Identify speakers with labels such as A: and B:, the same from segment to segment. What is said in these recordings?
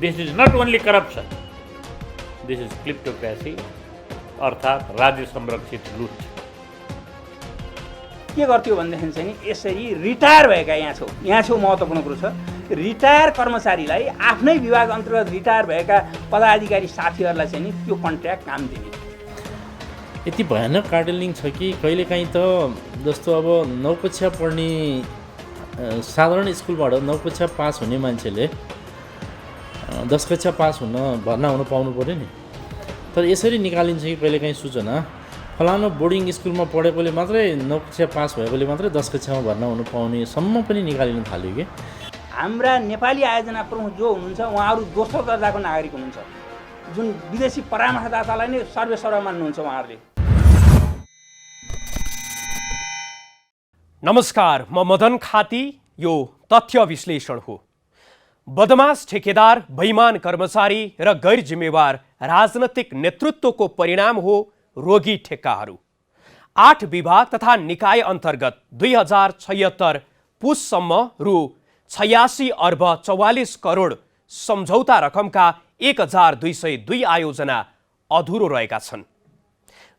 A: This is not only corruption, this is kleptocracy अर्थात् राज्य संरक्षित लुट।
B: के गर्थ्यो भनेदेखि चाहिँ नि यसरी रिटायर भएका यहाँ छौ महत्त्वपूर्ण कुरो छ, रिटायर कर्मचारीलाई आफ्नै विभाग अन्तर्गत रिटायर भएका पदाधिकारी साथीहरूलाई चाहिँ नि त्यो कन्ट्र्याक्ट काम दिने।
C: यति भयानक कार्डेलिङ छ कि कहिलेकाहीँ त जस्तो अब 9 कक्षा पढ्ने साधारण स्कुलबाट 9 कक्षा पास हुने मान्छेले 10 कक्षा पास हुन भर्ना हुन पाउनु पऱ्यो नि। तर यसरी निकालिन्छ कि कहिलेकाहीँ सूचना फलानु बोर्डिङ स्कुलमा पढेकोले मात्रै 9 कक्षा पास भएकोले मात्रै 10 कक्षामा भर्ना हुनु पाउने सम्म पनि निकालिनु थाल्यो कि।
B: हाम्रा नेपाली आयोजना प्रमुख जो हुनुहुन्छ उहाँहरू दोस्रो दर्जाको नागरिक हुनुहुन्छ, जुन विदेशी परामर्शदातालाई नै सर्वेसर्वा मान्नुहुन्छ उहाँहरूले।
D: नमस्कार, म मदन खाती। यो तथ्य विश्लेषण हो। बदमाश ठेकेदार, बेइमान कर्मचारी र गैर जिम्मेवार राजनैतिक नेतृत्वको परिणाम हो रोगी ठेक्काहरू। 8 विभाग तथा निकाय अन्तर्गत 2076 पुससम्म रु 86 अर्ब 44 करोड सम्झौता रकमका 1202 आयोजना अधुरो रहेका छन्,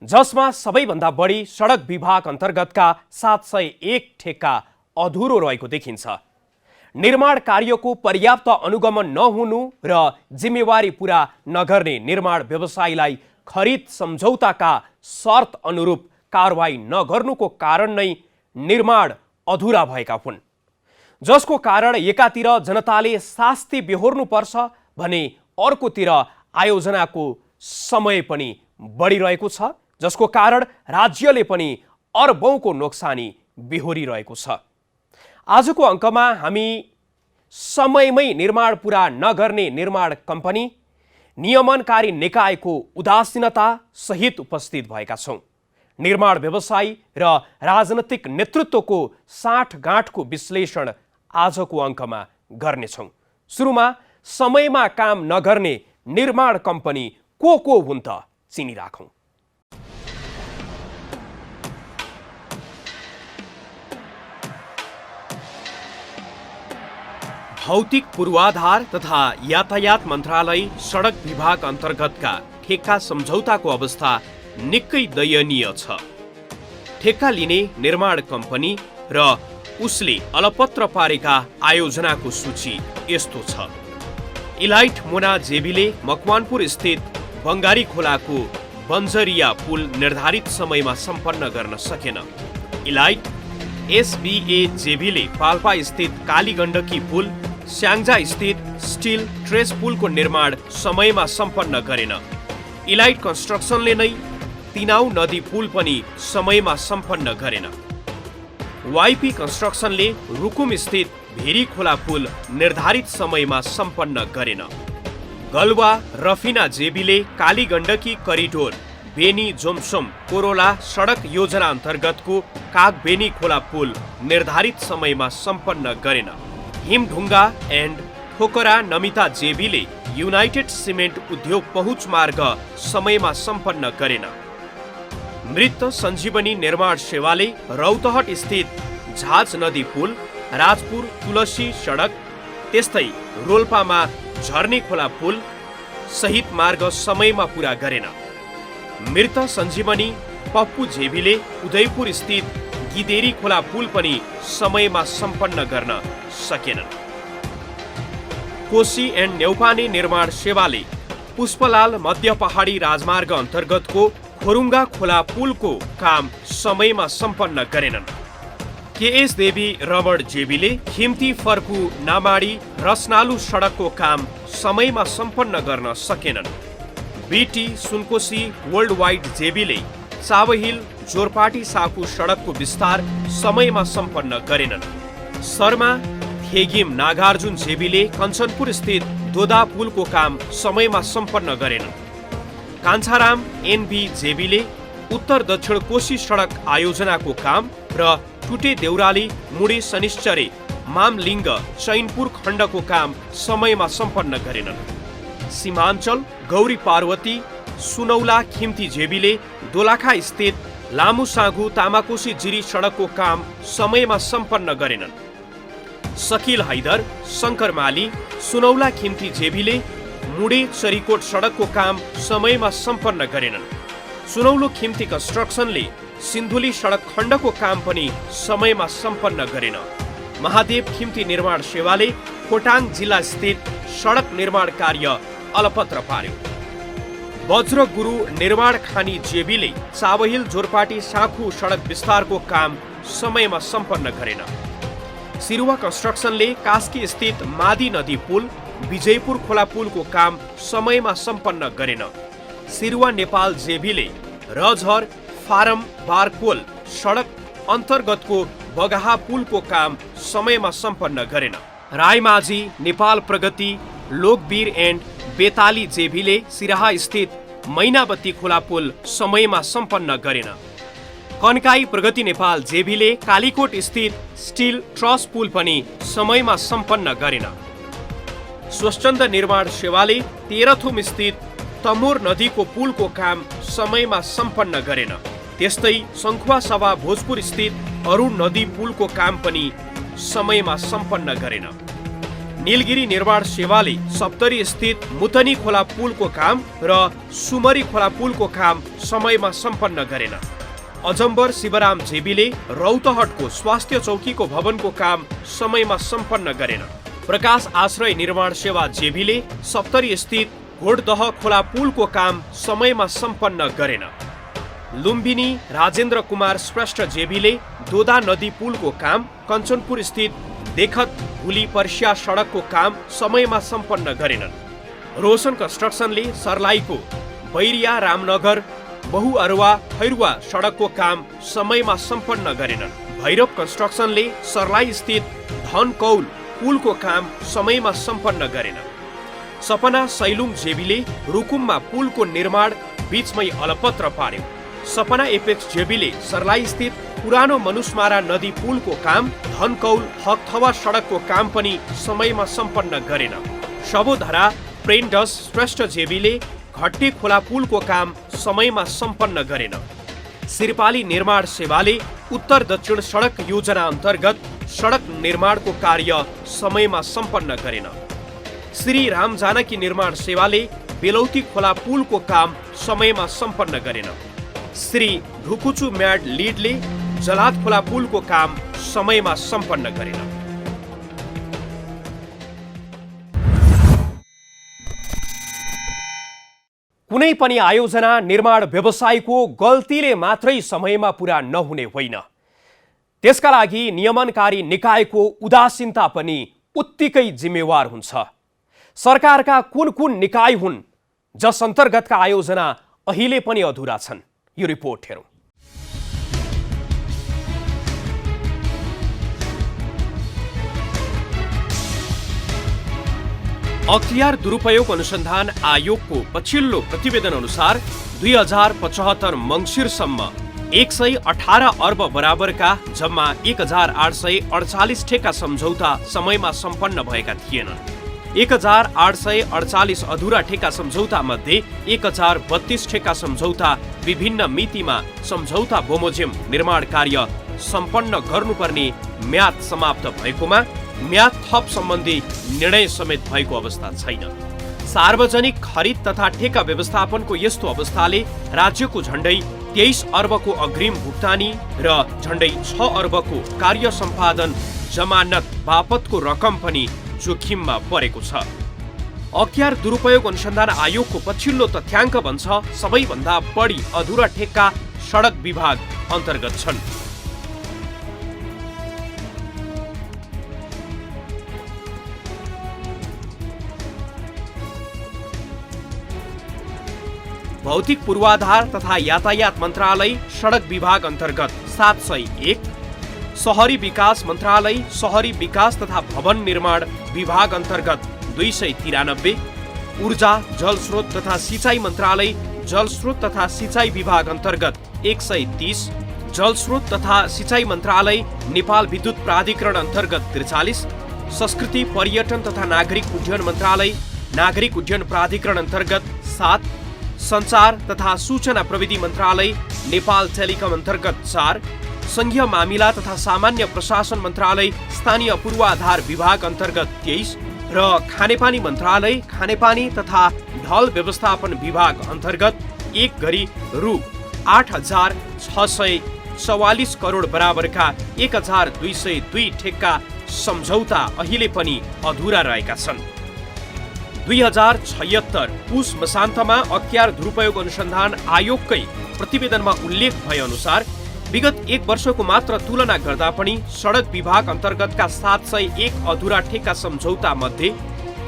D: जसमा सबैभन्दा बढी सडक विभाग अन्तर्गतका 701 ठेक्का अधुरो रहेको देखिन्छ। निर्माण कार्यको पर्याप्त अनुगमन नहुनु र जिम्मेवारी पूरा नगर्ने निर्माण व्यवसायीलाई खरिद सम्झौताका शर्त अनुरूप कारवाही नगर्नुको कारण नै निर्माण अधुरा भएका हुन्, जसको कारण एकातिर जनताले शास्ति बेहोर्नुपर्छ भने अर्कोतिर आयोजनाको समय पनि बढिरहेको छ, जसको कारण राज्यले पनि अर्बौंको नोक्सानी बेहोरिरहेको छ। आजको अङ्कमा हामी समयमै निर्माण पूरा नगर्ने निर्माण कम्पनी, नियमनकारी निकायको उदासीनता सहित उपस्थित भएका छौँ। निर्माण व्यवसायी र राजनैतिक नेतृत्वको साँठगाँठको विश्लेषण आजको अङ्कमा गर्नेछौँ। सुरुमा समयमा काम नगर्ने निर्माण कम्पनी को हुन् त चिनिराखौँ। भौतिक पूर्वाधार तथा यातायात मन्त्रालय सडक विभाग अन्तर्गतका ठेक्का सम्झौताको अवस्था निकै दयनीय छ। ठेक्का लिने निर्माण कम्पनी र उसले अलपत्र पारेका आयोजनाको सूची यस्तो छ। इलाइट मोना जेबीले मकवानपुर स्थित बङ्गारी खोलाको बन्जरिया पुल निर्धारित समयमा सम्पन्न गर्न सकेन। इलाइट एसबीए जेबीले पाल्पा स्थित कालीगण्डकी पुल, स्याङ्जा स्थित स्टिल ट्रेस पुलको निर्माण समयमा सम्पन्न गरेन। इलाइट कन्स्ट्रक्सनले नै तिनाउ नदी पुल पनि समयमा सम्पन्न गरेन। वाइपी कन्स्ट्रक्सनले रुकुम स्थित भेरी खोला पुल निर्धारित समयमा सम्पन्न गरेन। गलवा रफिना जेबीले कालीगण्डकी करिडोर बेनी जोमसोम कोरोला सडक योजना अन्तर्गतको कागबेनी खोला पुल निर्धारित समयमा सम्पन्न गरेन। हिमढुङ्गा एन्ड ठोकरा नमिता जेबीले युनाइटेड सिमेन्ट उद्योग पहुँच मार्ग समयमा सम्पन्न गरेन। मृत सञ्जीवनी निर्माण सेवाले रौतहट स्थित झाज नदी पुल, राजपुर तुलसी सडक, त्यस्तै रोल्पामा झर्ने खोला पुल सहित मार्ग समयमा पूरा गरेन। मृत सञ्जीवनी पप्पू जेबीले उदयपुर स्थित गिदेरी खोला पुल पनि समयमा सम्पन्न गर्न सकेनन्। कोशी एन्ड नेउपाने निर्माण सेवाले पुष्पलाल मध्य पहाडी राजमार्ग अन्तर्गतको खोरुङ्गा खोला पुलको काम समयमा सम्पन्न गरेनन्। केएस देवी रमण जेबीले खिम्ती फर्कु नामाडी रसनालु सडकको काम समयमा सम्पन्न गर्न सकेनन्। बीटी सुनकोशी वर्ल्ड वाइड जेबीले चावहिल जोरपाटी साकु सडकको विस्तार समयमा सम्पन्न गरेनन्। शर्मा थेगिम नागार्जुन जेबीले कञ्चनपुर स्थित दोदा पुलको काम समयमा सम्पन्न गरेनन्। कान्छाराम एनबी जेबीले उत्तर दक्षिण कोशी सडक आयोजनाको काम र टुटे देउराली मुडे शनिश्चरे मामलिङ्ग चैनपुर खण्डको काम समयमा सम्पन्न गरेनन्। सीमाञ्चल गौरी पार्वती सुनौला खिम्ती जेबीले दोलाखा स्थित लामु साँगु तामाकोशी जिरी सडकको काम समयमा सम्पन्न गरेनन्। सकिल हैदर, शङ्कर माली, सुनौला खिम्ती जेबीले मुडे चरीकोट सडकको काम समयमा सम्पन्न गरेनन्। सुनौलो खिम्ती कन्स्ट्रक्सनले सिन्धुली सडक खण्डको काम पनि समयमा सम्पन्न गरेन। महादेव खिम्ती निर्माण सेवाले खोटाङ जिल्ला स्थित सडक निर्माण कार्य अलपत्र पार्यो। वज्र गुरु निर्माण खानी जेबीले चाबहिल जोरपाटी साँखु सडक विस्तारको काम समयमा सम्पन्न गरेन। सिरुवा कन्स्ट्रक्सनले कास्की स्थित मादी नदी पुल, विजयपुर खोला पुलको काम समयमा सम्पन्न गरेन। सिरुवा नेपाल जेबीले रजहर फारम बारकोल सडक अन्तर्गतको बगाहा पुलको काम समयमा सम्पन्न गरेन। रायमाझी नेपाल प्रगति लोकवीर एन्ड बेताली जेबीले सिराहा स्थित मैनाबत्ती खोला पुल समयमा सम्पन्न गरेन। कन्काई प्रगति नेपाल जेबीले कालीकोट स्थित स्टिल ट्रस पुल पनि समयमा सम्पन्न गरेन। स्वच्छन्द निर्माण सेवाले तेह्रथुम स्थित तमोर नदीको पुलको काम समयमा सम्पन्न गरेन। त्यस्तै सङ्खुवा सभा भोजपुर स्थित अरुण नदी पुलको काम पनि समयमा सम्पन्न गरेन। नीलगिरी निर्माण सेवाले सप्तरी स्थित मुतनी खोला पुलको काम र सुमरी खोला पुलको काम समयमा सम्पन्न गरेन। अजम्बर शिवराम जेबीले रौतहटको स्वास्थ्य चौकीको भवनको काम समयमा सम्पन्न गरेन। प्रकाश आश्रय निर्माण सेवा जेबीले सप्तरी स्थित घोडदह खोला पुलको काम समयमा सम्पन्न गरेन। लुम्बिनी राजेन्द्र कुमार श्रेष्ठ जेबीले दोदा नदी पुलको काम, कञ्चनपुर स्थित देखत भुली पर्सिया सडकको काम समयमा सम्पन्न गरेनन्। रोशन कन्स्ट्रक्सनले सर्लाहीको बैरिया रामनगर बहुअरुवा खैरुवा सडकको काम समयमा सम्पन्न गरेनन्। भैरव कन्स्ट्रक्सनले सर्लाही स्थित धनकौल पुलको काम समयमा सम्पन्न गरेन। सपना सैलुङ जेबीले रुकुममा पुलको निर्माण बीचमै अलपत्र पार्यो। सपना एपेक्स जेबीले सर्लाही स्थित पुरानो मनुस्मारा नदी पुलको काम, धनकौल हकथवा सडकको काम पनि समयमा सम्पन्न गरेन। सबोधरा प्रेन्डस श्रेष्ठ जेबीले घट्टे खोला पुलको काम समयमा सम्पन्न गरेन। सिरपाली निर्माण सेवाले उत्तर दक्षिण सडक योजना अन्तर्गत सडक निर्माणको कार्य समयमा सम्पन्न गरेन। श्री राम जानकी निर्माण सेवाले बेलौती खोला पुलको काम समयमा सम्पन्न गरेन। श्री ढुकुचु म्याड लिडले जलाद खोला पुलको काम समयमा सम्पन्न गरेन। कुनै पनि आयोजना निर्माण व्यवसायको गल्तीले मात्रै समयमा पुरा नहुने होइन, त्यसका लागि नियमनकारी निकायको उदासीनता पनि उत्तिकै जिम्मेवार हुन्छ। सरकारका कुन कुन निकाय हुन् जस अन्तर्गतका आयोजना अहिले पनि अधुरा छन्? यो रिपोर्ट हेरौँ। अख्तियार दुरुपयोग अनुसन्धान आयोगको पछिल्लो प्रतिवेदन अनुसार 2075 मङ्सिरसम्म 118 अर्ब बराबरका जम्मा 1848 ठेक्का सम्झौता समयमा सम्पन्न भएका थिएनन्। 1848 अधुरा ठेक्का सम्झौता मध्ये 1032 ठेक्का सम्झौता विभिन्न मितिमा सम्झौता बमोजिम निर्माण कार्य सम्पन्न गर्नुपर्ने म्याद समाप्त भएकोमा म्याद थप सम्बन्धी निर्णय समेत भएको अवस्था छैन। सार्वजनिक खरिद तथा ठेक्का व्यवस्थापनको यस्तो अवस्थाले राज्यको झण्डै 23 अर्बको अग्रिम भुक्तानी र झण्डै 6 अर्बको कार्य सम्पादन जमानत बापतको रकम पनि जोखिममा परेको छ। अख्तियार दुरुपयोग अनुसन्धान आयोगको पछिल्लो तथ्याङ्क भन्छ सबैभन्दा बढी अधुरा ठेक्का सडक विभाग अन्तर्गत छन्। भौतिक पूर्वाधार तथा यातायात मन्त्रालय सडक विभाग अन्तर्गत 701, शहरी विकास मन्त्रालय शहरी विकास तथा भवन निर्माण विभाग अन्तर्गत 293, ऊर्जा जलस्रोत तथा सिँचाइ मन्त्रालय जलस्रोत तथा सिँचाइ विभाग अन्तर्गत 130, जलस्रोत तथा सिँचाइ मन्त्रालय नेपाल विद्युत प्राधिकरण अन्तर्गत 43, संस्कृति पर्यटन तथा नागरिक उड्डयन मन्त्रालय नागरिक उड्डयन प्राधिकरण अन्तर्गत 7, सञ्चार तथा सूचना प्रविधि मन्त्रालय नेपाल टेलिकम अन्तर्गत 4, संघीय मामिला तथा सामान्य प्रशासन मन्त्रालय स्थानीय पूर्वाधार विभाग अन्तर्गत 23 र खानेपानी मन्त्रालय खानेपानी तथा ढल व्यवस्थापन विभाग अन्तर्गत 1 गरी रु 8,644 करोड बराबरका 1,202 ठेक्का सम्झौता अहिले पनि अधुरा रहेका छन्। 2076 पुस मसान्तमा अख्तियार दुरुपयोग अनुसन्धान आयोगकै प्रतिवेदनमा उल्लेख भए अनुसार विगत 1 वर्षको मात्र तुलना गर्दा पनि सडक विभाग अन्तर्गतका 701 अधुरा ठेक्का सम्झौता मध्ये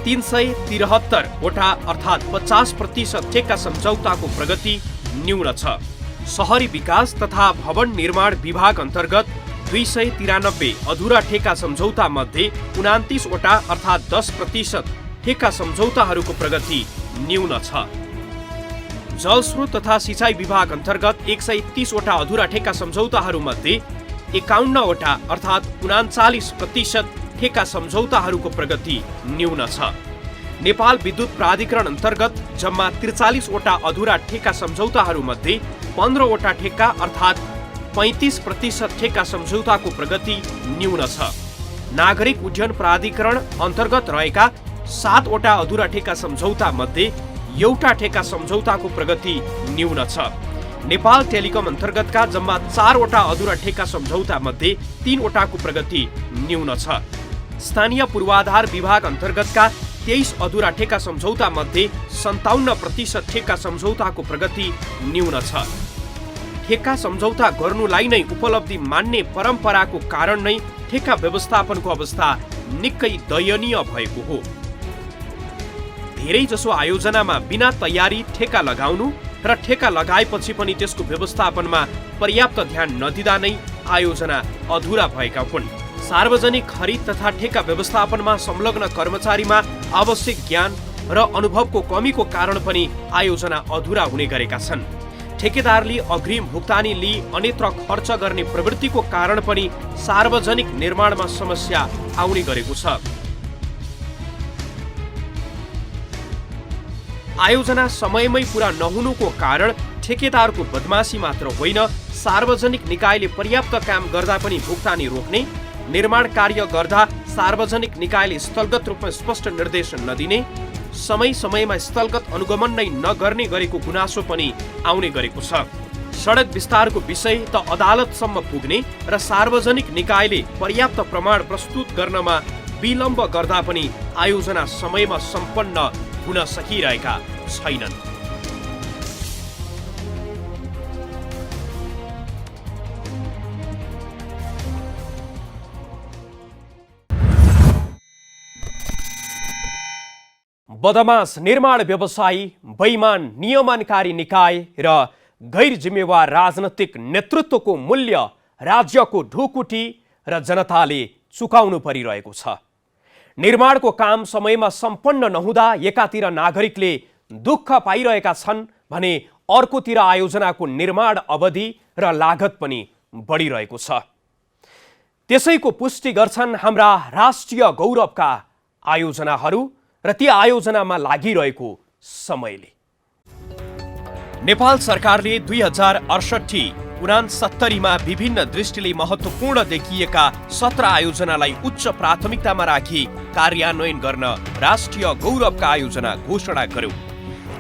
D: 373 वटा अर्थात् 50% ठेक्का सम्झौताको प्रगति न्यून छ। शहरी विकास तथा भवन निर्माण विभाग अन्तर्गत 293 अधुरा ठेक्का सम्झौता मध्ये 29 वटा अर्थात् 10% ठेक्का सम्झौताहरूको प्रगति न्यून छ। जलस्रोत तथा सिँचाइ विभाग अन्तर्गत 130 वटा अधुरा ठेक्का सम्झौताहरूमध्ये 51 वटा अर्थात् 39% ठेक्का सम्झौताहरूको प्रगति न्यून छ। नेपाल विद्युत प्राधिकरण अन्तर्गत जम्मा 43 वटा अधुरा ठेक्का सम्झौताहरूमध्ये 15 वटा ठेक्का अर्थात् 35% ठेक्का सम्झौताको प्रगति न्यून छ। नागरिक उड्डयन प्राधिकरण अन्तर्गत रहेका 7 वटा अधुरा ठेक्का सम्झौता मध्ये एउटा ठेक्का सम्झौताको प्रगति न्यून छ। नेपाल टेलिकम अन्तर्गतका जम्मा 4 वटा अधुरा ठेक्का सम्झौता मध्ये 3 वटाको प्रगति न्यून छ। स्थानीय पूर्वाधार विभाग अन्तर्गतका 23 अधुरा ठेक्का सम्झौता मध्ये 57% ठेक्का सम्झौताको प्रगति न्यून छ। ठेक्का सम्झौता गर्नुलाई नै उपलब्धि मान्ने परम्पराको कारण नै ठेक्का व्यवस्थापनको अवस्था निकै दयनीय भएको हो। धेरै जसो आयोजनामा बिना तयारी ठेक्का लगाउनु र ठेक्का लगाएपछि पनि त्यसको व्यवस्थापनमा पर्याप्त ध्यान नदिँदा नै आयोजना अधुरा भएका हुन्। सार्वजनिक खरिद तथा ठेक्का व्यवस्थापनमा संलग्न कर्मचारीमा आवश्यक ज्ञान र अनुभवको कमीको कारण पनि आयोजना अधुरा हुने गरेका छन्। ठेकेदारले अग्रिम भुक्तानी लिई अन्यत्र खर्च गर्ने प्रवृत्तिको कारण पनि सार्वजनिक निर्माणमा समस्या आउने गरेको छ। आयोजना समयमै पूरा नहुनुको कारण ठेकेदारको बदमासी मात्र होइन, सार्वजनिक निकायले पर्याप्त काम गर्दा पनि भुक्तानी रोक्ने, निर्माण कार्य गर्दा सार्वजनिक निकायले स्थलगत रूपमा स्पष्ट निर्देशन नदिने, समय समयमा स्थलगत अनुगमन नै नगर्ने गरेको गुनासो पनि आउने गरेको छ। सडक विस्तारको विषय त अदालतसम्म पुग्ने र सार्वजनिक निकायले पर्याप्त प्रमाण प्रस्तुत गर्नमा विलम्ब गर्दा पनि आयोजना समयमा सम्पन्न हुन सकिरहेका छैनन्। बदमाश निर्माण व्यवसायी, बेइमान नियमनकारी निकाय र गैर जिम्मेवार राजनैतिक नेतृत्वको मूल्य राज्यको ढुकुटी र जनताले चुकाउनु परिरहेको छ। निर्माणको काम समयमा सम्पन्न नहुँदा एकातिर नागरिकले दुःख पाइरहेका छन् भने अर्कोतिर आयोजनाको निर्माण अवधि र लागत पनि बढिरहेको छ। त्यसैको पुष्टि गर्छन् हाम्रा राष्ट्रिय गौरवका आयोजनाहरू र ती आयोजनामा लागिरहेको समयले। नेपाल सरकारले 2068-69मा विभिन्न दृष्टिले महत्त्वपूर्ण देखिएका 17 आयोजनालाई उच्च प्राथमिकतामा राखी कार्यान्वयन गर्न राष्ट्रिय गौरवका आयोजना घोषणा गर्यो।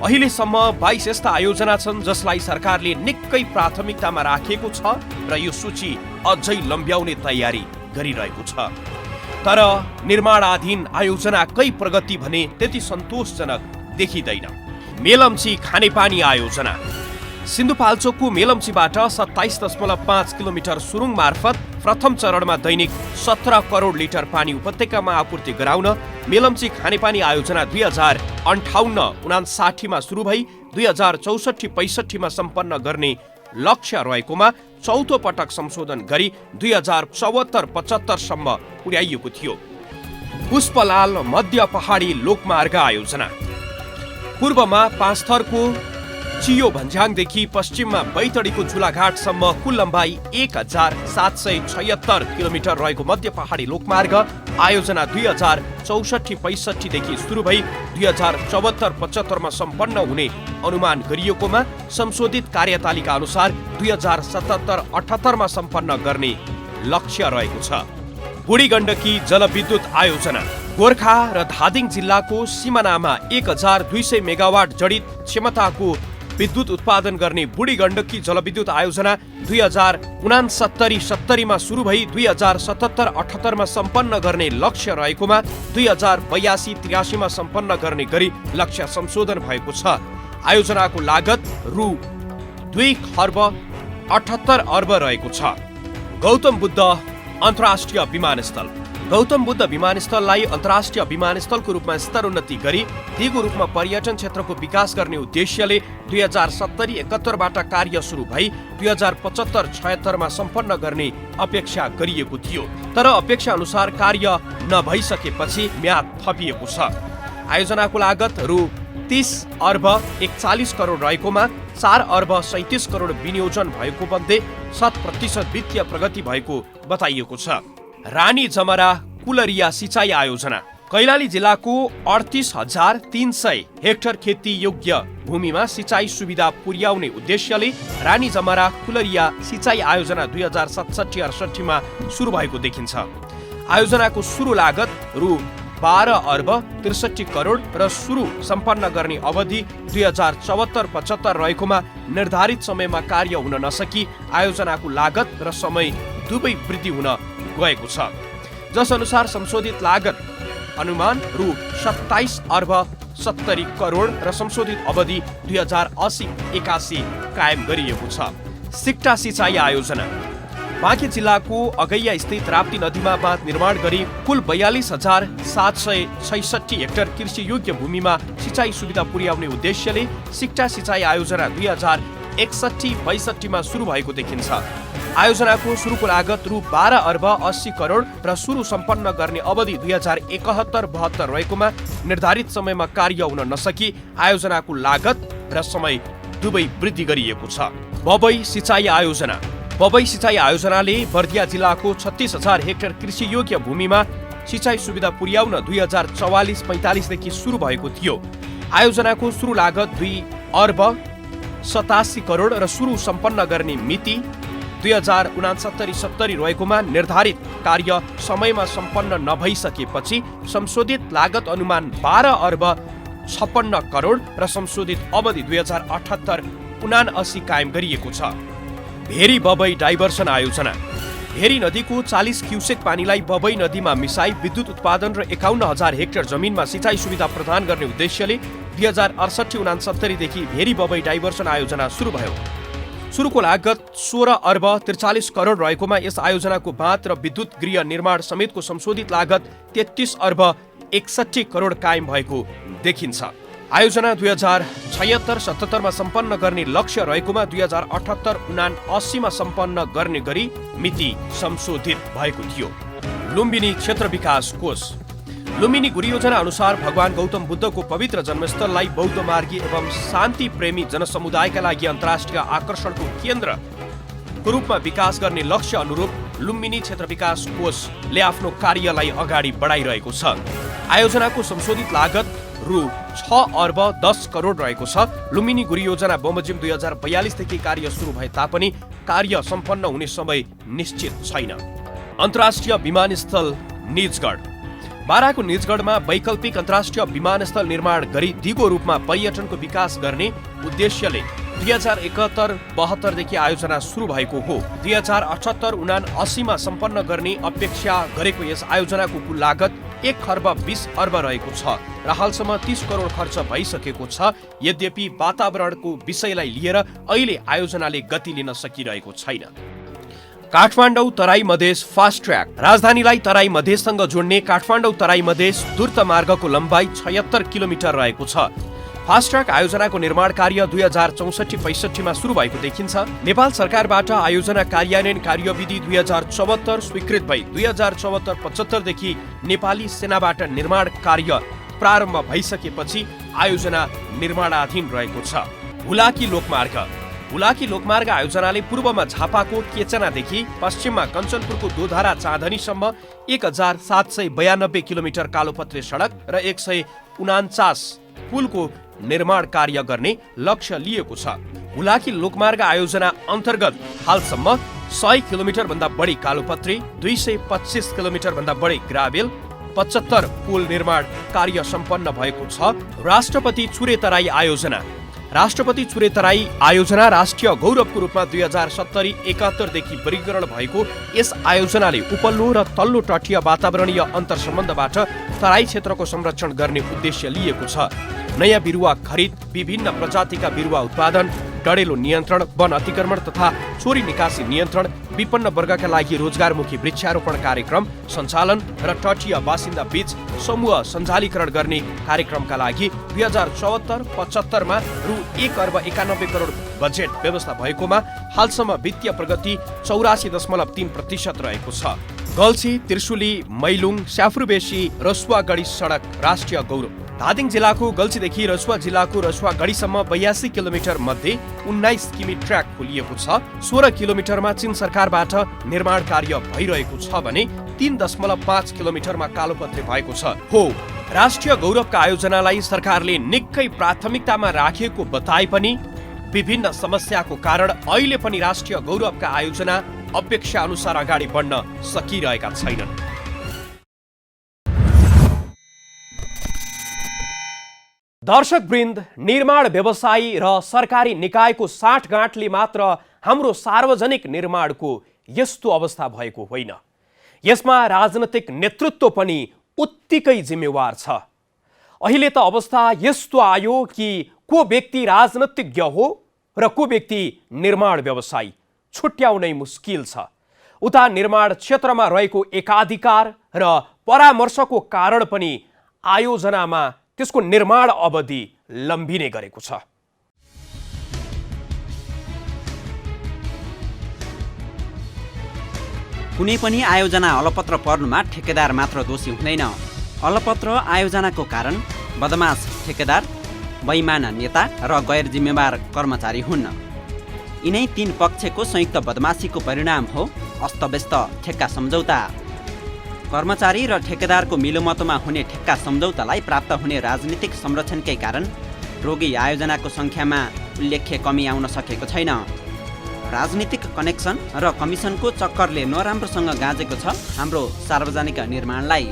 D: अहिलेसम्म 22 यस्ता आयोजना छन् जसलाई सरकारले निकै प्राथमिकतामा राखेको छ र यो सूची अझै लम्ब्याउने तयारी गरिरहेको छ। तर निर्माणाधीन आयोजनाकै प्रगति भने त्यति सन्तोषजनक देखिँदैन। मेलम्ची खानेपानी आयोजना। सिन्धुपाल्चोकको मेलम्चीबाट 27.5 किलोमिटर सुरुङ मार्फत प्रथम चरणमा दैनिक 17 करोड लिटर पानी उपत्यकामा आपूर्ति गराउन मेलम्ची खानेपानी आयोजना 2058-59मा सुरु भई 2064-65मा सम्पन्न गर्ने लक्ष्य रहेकोमा चौथो पटक संशोधन गरी 2074-75सम्म पुर्याइएको थियो। पुष्पलाल मध्य पहाडी लोकमार्ग आयोजना। पूर्वमा पाँचथरको चियो भन्ज्याङदेखि पश्चिममा बैतडीको झुलाघाटसम्म कुल लम्बाइ 1776 किलोमिटर रहेको मध्य पहाडी लोकमार्ग आयोजना 2064-65 देखि सुरु भई 2074-75 सम्पन्न हुने अनुमान गरिएकोमा संशोधित कार्यतालिका अनुसार 2077-78 सम्पन्न गर्ने लक्ष्य रहेको छ। बुढी गण्डकी जलविद्युत आयोजना गोर्खा र धादिङ जिल्लाको सिमानामा 1200 मेगावाट जडित क्षमताको विद्युत उत्पादन गर्ने बुढी गण्डकी जलविद्युत आयोजना 2069-70 मा सुरु भई 2077-78 मा सम्पन्न गर्ने लक्ष्य रहेकोमा 2082-83 मा सम्पन्न गर्ने गरी लक्ष्य संशोधन भएको छ। आयोजनाको लागत रु 2.78 अर्ब रहेको छ। गौतम बुद्ध अन्तर्राष्ट्रिय विमानस्थल गौतम बुद्ध विमानस्थललाई अन्तर्राष्ट्रिय विमानस्थलको रूपमा स्तरोन्नति गरी दिगो रूपमा पर्यटन क्षेत्रको विकास गर्ने उद्देश्यले 2070-71 कार्य सुरु भई 2075-76 मा सम्पन्न गर्ने अपेक्षा गरिएको थियो। तर अपेक्षा अनुसार कार्य नभइसकेपछि म्याद थपिएको छ। आयोजनाको लागत रु 30 अर्ब 41 करोड रहेकोमा 4 अर्ब 37 करोड विनियोजन भएको मध्ये 100% वित्तीय प्रगति भएको बताइएको छ। रानी जमरा कुलरिया सिंचाई आयोजना कैलाली जिल्लाको 38,300 हेक्टर खेती योग्य भूमिमा सिंचाई सुविधा पुर्याउने उद्देश्यले रानी जमरा कुलरिया सिंचाई आयोजना 2067-68 मा सुरु भएको देखिन्छ। आयोजनाको सुरु लागत रु 12 अर्ब 63 करोड र सुरु सम्पन्न गर्ने अवधि 2074-75 रहेकोमा निर्धारित समयमा कार्य हुन नसकी आयोजनाको लागत र समय दुवै वृद्धि हुन गएको छ। जस अनुसार संशोधित लागत अनुमान रु 27 अर्ब 70 करोड र संशोधित अवधि 2080-81 कायम गरिएको छ। सिक्टा सिंचाई आयोजना बाँके जिल्लाको अगैया स्थित राप्ती नदीमा बाँध निर्माण गरी कुल 42,766 हेक्टर कृषि योग्य भूमिमा सिंचाई सुविधा पुर्याउने उद्देश्यले सिक्टा सिंचाई आयोजना 2061-62 मा सुरु भएको देखिन्छ। आयोजनाको सुरुको लागत रु 12 अर्ब 80 करोड र सुरु सम्पन्न गर्ने अवधि 2071-72 रहेकोमा निर्धारित समयमा कार्य हुन नसकी आयोजनाको लागत र समय दुवै वृद्धि गरिएको छ। बबई सिंचाई आयोजना बबई सिंचाई आयोजनाले बर्दिया जिल्लाको 36,000 हेक्टर कृषि योग्य भूमिमा सिंचाई सुविधा पुर्याउन 2044-45 देखि सुरु भएको थियो। आयोजनाको सुरु लागत 2 अर्ब 87 करोड र सुरु सम्पन्न गर्ने मिति 2069-70 रहेकोमा निर्धारित कार्य समयमा सम्पन्न नभइसकेपछि संशोधित लागत अनुमान 12 अर्ब 56 करोड र संशोधित अवधि 2078-79 कायम गरिएको छ। भेरी बबई डाइभर्सन आयोजना भेरी नदीको 40 क्युसेक पानीलाई बबई नदीमा मिसाई विद्युत उत्पादन र 51,000 हेक्टर जमिनमा सिंचाई सुविधा प्रदान गर्ने उद्देश्यले 2068-69 देखि भेरी बबई डाइभर्सन आयोजना सुरु भयो। सुरुको लागत 16 अर्ब 43 करोड रहेकोमा यस आयोजनाको बाँध र विद्युत गृह निर्माण समेतको संशोधित लागत 33 अर्ब 61 करोड कायम भएको देखिन्छ। आयोजना 2076-77 मा सम्पन्न गर्ने लक्ष्य रहेकोमा 2078-79 मा सम्पन्न गर्ने गरी मिति संशोधित भएको थियो। लुम्बिनी क्षेत्र विकास कोष लुम्बिनी गुरु योजना अनुसार भगवान गौतम बुद्धको पवित्र जन्मस्थललाई बौद्ध मार्गी एवं शान्ति प्रेमी जनसमुदायका लागि अन्तर्राष्ट्रिय आकर्षणको केन्द्रको रूपमा विकास गर्ने लक्ष्य अनुरूप लुम्बिनी क्षेत्र विकास कोषले आफ्नो कार्यलाई अगाडि बढाइरहेको छ। आयोजनाको संशोधित लागत रु 6 अर्ब 10 करोड रहेको छ। लुम्बिनी गुरु योजना बमोजिम 2042 देखि कार्य सुरु भए तापनि कार्य सम्पन्न हुने समय निश्चित छैन। अन्तर्राष्ट्रिय विमानस्थल निजगढ बाराको निजगढमा वैकल्पिक अन्तर्राष्ट्रिय विमानस्थल निर्माण गरी दिगो रूपमा पर्यटनको विकास गर्ने उद्देश्यले 2071-72 देखि आयोजना सुरु भएको हो। 2078-79 मा सम्पन्न गर्ने अपेक्षा गरेको यस आयोजनाको कुल लागत 1 अर्ब 20 अर्ब रहेको छ र हालसम्म 30 करोड खर्च भइसकेको छ। यद्यपि वातावरणको विषयलाई लिएर अहिले आयोजनाले गति लिन सकिरहेको छैन। काठमाडौँ तराई मधेस फास्ट ट्र्याक राजधानीलाई तराई मधेससँग जोड्ने काठमाडौँ तराई मधेस द्रुत मार्गको लम्बाइ 76 किलोमिटर रहेको छ। फास्ट ट्र्याक आयोजनाको निर्माण कार्य 2064-65 मा सुरु भएको देखिन्छ। नेपाल सरकारबाट आयोजना कार्यान्वयन कार्यविधि 2074 स्वीकृत भई 2074-75 देखि नेपाली सेनाबाट निर्माण कार्य प्रारम्भ भइसकेपछि आयोजना निर्माणाधीन रहेको छ। हुलाकी लोकमार्ग हुलाकी लोकमार्ग आयोजनाले पूर्वमा झापाको केचनादेखि पश्चिममा कञ्चनपुरको दोधारा चाँदनीसम्म 1792 किलोमिटर कालोपत्रे सडक र 149 पुलको निर्माण कार्य गर्ने लक्ष्य लिएको छ। हुलाकी लोकमार्ग आयोजना अन्तर्गत हालसम्म 100 किलोमिटर भन्दा बढी कालोपत्री, 225 किलोमिटर भन्दा बढी ग्राभेल, 75 पुल निर्माण कार्य सम्पन्न भएको छ। राष्ट्रपति चुरेतराई आयोजना राष्ट्रिय गौरवको रूपमा 2070-71 देखि वर्गीकरण भएको यस आयोजनाले उपल्लो र तल्लो तटीय वातावरणीय अन्तर्सम्बन्धबाट तराई क्षेत्रको संरक्षण गर्ने उद्देश्य लिएको छ। नयाँ बिरुवा खरिद, विभिन्न प्रजातिका बिरुवा उत्पादन, डढेलो नियन्त्रण, वन अतिक्रमण तथा चोरी निकासी नियन्त्रण, विपन्न वर्गका लागि रोजगारमुखी वृक्षारोपण कार्यक्रम सञ्चालन र तटीय बासिन्दा बीच समूह सञ्चालीकरण गर्ने कार्यक्रमका लागि 2074-75 मा रु 1,91 करोड बजेट व्यवस्था भएकोमा हालसम्म वित्तीय प्रगति 84.3% रहेको छ। गल्छी, त्रिशुली, मैलुङ, स्याफ्रुबेसी, रसुवागढी सडक राष्ट्रिय गौरव। धादिङ जिल्लाको गल्छीदेखि रसुवा जिल्लाको रसुवागढीसम्म 82 किलोमिटर मध्ये 19 किमी ट्र्याक खोलिएको छ। 16 किलोमिटरमा चीन सरकारबाट निर्माण कार्य भइरहेको छ भने 3.5 किलोमिटरमा कालोपत्रे भएको छ। राष्ट्रिय गौरवका आयोजनालाई सरकारले निकै प्राथमिकतामा राखेको बताए पनि विभिन्न समस्याको कारण अहिले पनि राष्ट्रिय गौरवका आयोजना अपेक्षा अनुसार अगाडि बढ्न सकिरहेका छैनन्। दर्शकवृन्द, निर्माण व्यवसायी र सरकारी निकायको साँठगाँठले मात्र हाम्रो सार्वजनिक निर्माणको यस्तो अवस्था भएको होइन। यसमा राजनैतिक नेतृत्व पनि उत्तिकै जिम्मेवार छ। अहिले त अवस्था यस्तो आयो कि को व्यक्ति राजनीतिज्ञ हो र को व्यक्ति निर्माण व्यवसायी छुट्याउनै मुस्किल छ। उता निर्माण क्षेत्रमा रहेको एकाधिकार र परामर्शको कारण पनि आयोजनामा त्यसको निर्माण अवधि लम्बिने गरेको छ।
E: कुनै पनि आयोजना अलपत्र पर्नुमा ठेकेदार मात्र दोषी हुँदैन। अलपत्र आयोजनाको कारण बदमाश ठेकेदार, बैमान नेता र गैर जिम्मेवार कर्मचारी हुन्। यिनै तीन पक्षको संयुक्त बदमाशीको परिणाम हो अस्तव्यस्त ठेक्का सम्झौता। कर्मचारी र ठेकेदारको मिलोमतोमा हुने ठेक्का सम्झौतालाई प्राप्त हुने राजनीतिक संरक्षणकै कारण रोगी आयोजनाको सङ्ख्यामा उल्लेख्य कमी आउन सकेको छैन। राजनीतिक कनेक्सन र कमिसनको चक्करले नराम्रोसँग गाँजेको छ हाम्रो सार्वजनिक निर्माणलाई।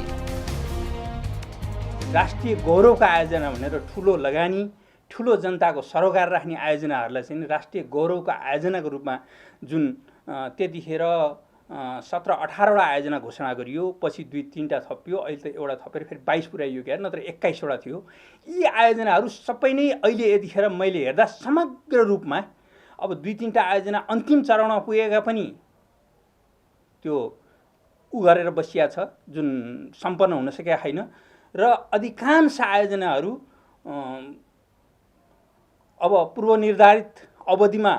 B: राष्ट्रिय गौरवका आयोजना भनेर ठुलो लगानी, ठुलो जनताको सरोकार राख्ने आयोजनाहरूलाई चाहिँ राष्ट्रिय गौरवका आयोजनाको रूपमा जुन त्यतिखेर 17-18वटा आयोजना घोषणा गरियो, पछि 2-3टा थपियो, अहिले त एउटा थपेर फेरि 22 पुर्याइयो क्या, नत्र 21वटा थियो। यी आयोजनाहरू सबै नै अहिले यतिखेर मैले हेर्दा समग्र रूपमा अब 2-3टा आयोजना अन्तिम चरणमा पुगेका पनि त्यो गरेर बसिया छ, जुन सम्पन्न हुन सकेका छैन। र अधिकांश आयोजनाहरू अब पूर्वनिर्धारित अवधिमा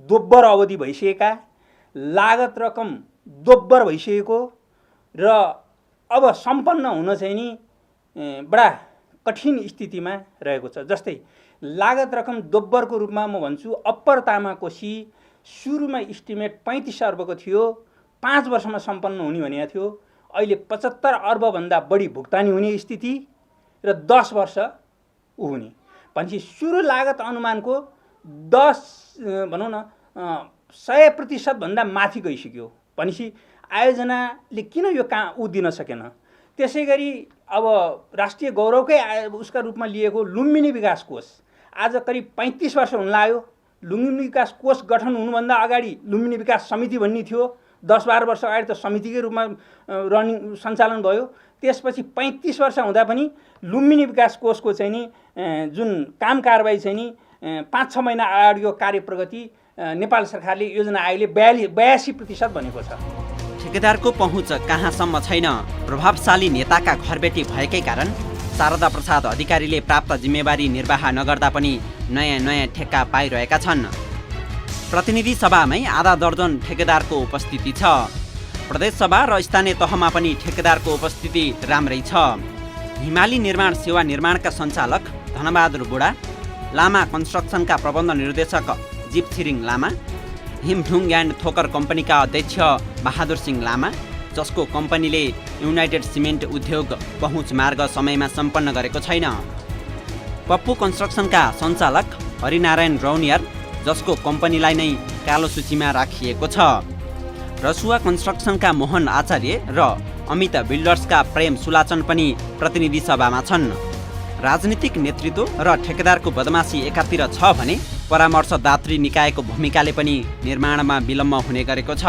B: दोब्बर अवधि भइसकेका, लागत रकम दोब्बर भइसकेको र अब सम्पन्न हुन चाहिँ नि बडा कठिन स्थितिमा रहेको छ। जस्तै लागत रकम दोब्बरको रूपमा म भन्छु, अप्पर तामाकोशी सुरुमा इस्टिमेट 35 अर्बको थियो, 5 वर्षमा सम्पन्न हुने भनेको थियो। अहिले 75 अर्बभन्दा बढी भुक्तानी हुने स्थिति र 10 वर्ष हुने भनेपछि सुरु लागत अनुमानको 10 भनौँ न 100% भन्दा माथि गइसक्यो। भनेपछि आयोजनाले किन यो दिन सकेन? त्यसै गरी अब राष्ट्रिय गौरवकै उसका रूपमा लिएको लुम्बिनी विकास कोष आज करिब 35 वर्ष हुन लाग्यो। लुम्बिनी विकास कोष गठन हुनुभन्दा अगाडि लुम्बिनी विकास समिति भन्ने थियो, 10-12 वर्ष अगाडि त समितिकै रूपमा सञ्चालन भयो। त्यसपछि 35 वर्ष हुँदा पनि लुम्बिनी विकास कोषको चाहिँ नि जुन काम कारबाही चाहिँ नि 5-6 महिना अगाडिको कार्य प्रगति नेपाल सरकारले योजना आयोगले 82% भनेको छ।
E: ठेकेदारको पहुँच कहाँसम्म छैन। प्रभावशाली नेताका घरबेटी भएकै कारण शारदा प्रसाद अधिकारीले प्राप्त जिम्मेवारी निर्वाह नगर्दा पनि नयाँ ठेक्का पाइरहेका छन्। प्रतिनिधि सभामै आधा दर्जन ठेकेदारको उपस्थिति छ। प्रदेशसभा र स्थानीय तहमा पनि ठेकेदारको उपस्थिति राम्रै छ। हिमाली निर्माण सेवा निर्माणका सञ्चालक धनबहादुर बुढा, लामा कन्स्ट्रक्सनका प्रबन्ध निर्देशक जीप छिरिङ लामा, हिमढुङ एन्ड थोकर कम्पनीका अध्यक्ष बहादुर सिंह लामा, जसको कम्पनीले युनाइटेड सिमेन्ट उद्योग पहुँच मार्ग समयमा सम्पन्न गरेको छैन, पप्पू कन्स्ट्रक्सनका सञ्चालक हरिनारायण रौनियर, जसको कम्पनीलाई नै कालो सूचीमा राखिएको छ, रसुवा कन्स्ट्रक्सनका मोहन आचार्य र अमित बिल्डर्सका प्रेम सुलाचन पनि प्रतिनिधि सभामा छन्। राजनीतिक नेतृत्व र ठेकेदारको बदमासी एकातिर छ भने परामर्शदात्री निकायको भूमिकाले पनि निर्माणमा विलम्ब हुने गरेको छ।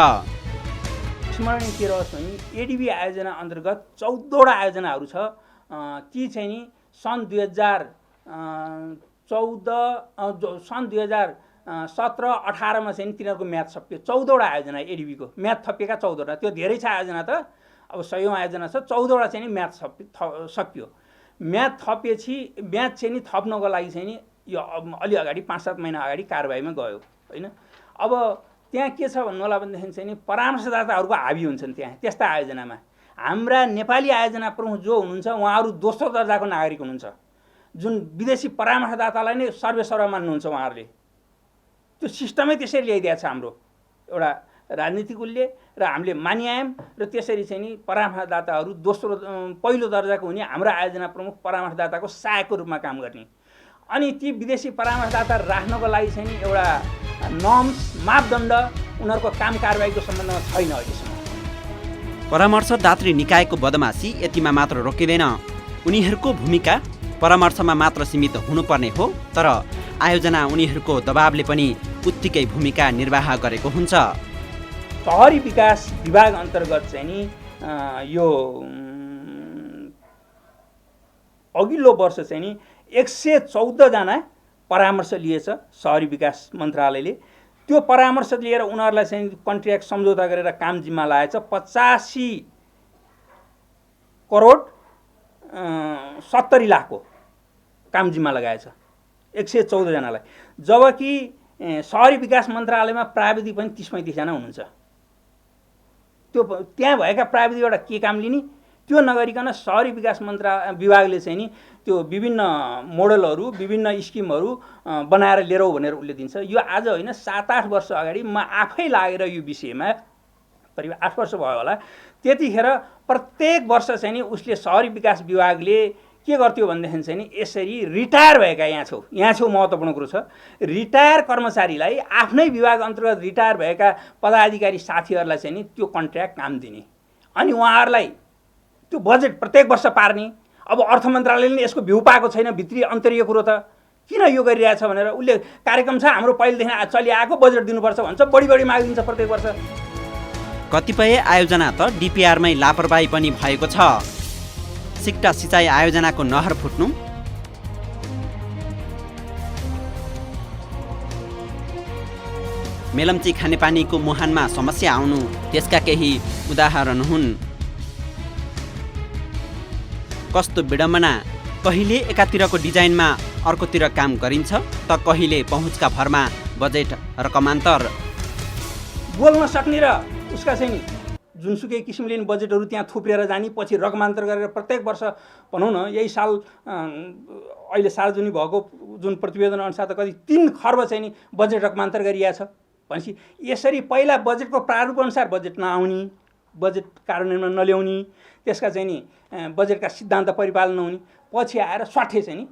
B: स्मरणीय के रहोस् भने एडिबी आयोजना अन्तर्गत 14वटा आयोजनाहरू छ। ती चाहिँ नि सन् 2017-18मा चाहिँ तिनीहरूको म्याद सकियो। 14वटा आयोजना एडिबीको म्याद थपिएका 14वटा, त्यो धेरै छ आयोजना त, अब 100औं आयोजना छ। 14वटा चाहिँ नि म्याद सकियो। म्याद थपिएपछि म्याद चाहिँ नि थप्नको लागि चाहिँ नि यो अलि अगाडि 5-7 महिना अगाडि कारबाहीमा गयो होइन। अब त्यहाँ के छ भन्नु होला भनेदेखि चाहिँ नि परामर्शदाताहरूको हाबी हुन्छन् त्यहाँ त्यस्ता आयोजनामा। हाम्रा नेपाली आयोजना प्रमुख जो हुनुहुन्छ उहाँहरू दोस्रो दर्जाको नागरिक हुनुहुन्छ, जुन विदेशी परामर्शदातालाई नै सर्वेसर्वा मान्नुहुन्छ उहाँहरूले। त्यो सिस्टमै त्यसरी ल्याइदिएको छ हाम्रो एउटा राजनीतिक उसले र हामीले मानिआयौँ र त्यसरी चाहिँ नि परामर्शदाताहरू पहिलो दर्जाको हुने हाम्रो आयोजना प्रमुख परामर्शदाताको सहायकको रूपमा काम गर्ने। अनि ती विदेशी परामर्शदाता राख्नको लागि चाहिँ नि एउटा नर्म्स मापदण्ड उनीहरूको काम कारबाहीको सम्बन्धमा छैन अहिलेसम्म।
E: परामर्शदात्री निकायको बदमासी यतिमा मात्र रोकिँदैन। उनीहरूको भूमिका परामर्शमा मात्र सीमित हुनुपर्ने हो, तर आयोजना उनीहरूको दबावले पनि उत्तिकै भूमिका निर्वाह गरेको हुन्छ।
B: सहरी विकास विभाग अन्तर्गत चाहिँ नि यो अघिल्लो वर्ष चाहिँ नि 114 जना परामर्श लिएछ सहरी विकास मन्त्रालयले। त्यो परामर्श लिएर उनीहरूलाई चाहिँ कन्ट्र्याक्ट सम्झौता गरेर काम जिम्मा लगाएछ। 85 करोड 70 लाखको काम जिम्मा लगाएछ 114 जनालाई, जबकि सहरी विकास मन्त्रालयमा प्राविधिक पनि 30-35 जना हुनुहुन्छ। त्यो त्यहाँ भएका प्राविधिकबाट के काम लिने त्यो नगरिकन सहरी विकास विभागले चाहिँ नि त्यो विभिन्न मोडलहरू विभिन्न स्किमहरू बनाएर लिएर भनेर उसले दिन्छ। यो आज होइन 7-8 वर्ष अगाडि म आफै लागेर यो विषयमा करिब 8 वर्ष भयो होला, त्यतिखेर प्रत्येक वर्ष चाहिँ नि उसले सहरी विकास विभागले के गर्थ्यो भनेदेखि चाहिँ नि यसरी रिटायर भएका यहाँ छौ महत्त्वपूर्ण कुरो छ, रिटायर कर्मचारीलाई आफ्नै विभाग अन्तर्गत रिटायर भएका पदाधिकारी साथीहरूलाई चाहिँ नि त्यो कन्ट्र्याक्ट काम दिने अनि उहाँहरूलाई त्यो बजेट प्रत्येक वर्ष पार्ने। अब अर्थ मन्त्रालयले यसको भ्यू पाएको छैन, भित्री अन्तरिय कुरो त किन यो गरिरहेछ भनेर उसले कार्यक्रम छ हाम्रो पहिलेदेखि चलिआएको बजेट दिनुपर्छ भन्छ, बढी मागिदिन्छ प्रत्येक वर्ष।
E: कतिपय आयोजना त डिपिआरमै लापरवाही पनि भएको छ। सिक्टा सिँचाइ आयोजनाको नहर फुट्नु, मेलम्ची खानेपानीको मुहानमा समस्या आउनु त्यसका केही उदाहरण हुन्। कस्तो विडम्बना, कहिले एकातिरको डिजाइनमा अर्कोतिर काम गरिन्छ त कहिले पहुँचका भरमा बजेट रकमान्तर।
B: बोल्न सक्ने र उसका चाहिँ नि जुनसुकै किसिमले बजेटहरू त्यहाँ थुप्रेर जाने, पछि रकमान्तर गरेर प्रत्येक वर्ष भनौँ न यही साल अहिले सार्वजनिक भएको जुन प्रतिवेदन अनुसार त कति 3 खर्ब चाहिँ नि बजेट रकमान्तर गरिएको छ। भनेपछि यसरी पहिला बजेटको प्रारूप अनुसार बजेट नआउने, बजेट कार्यान्वयनमा नल्याउने, त्यसका चाहिँ नि बजेटका सिद्धान्त परिपालन नहुने, पछि आएर स्वाठे चाहिँ नि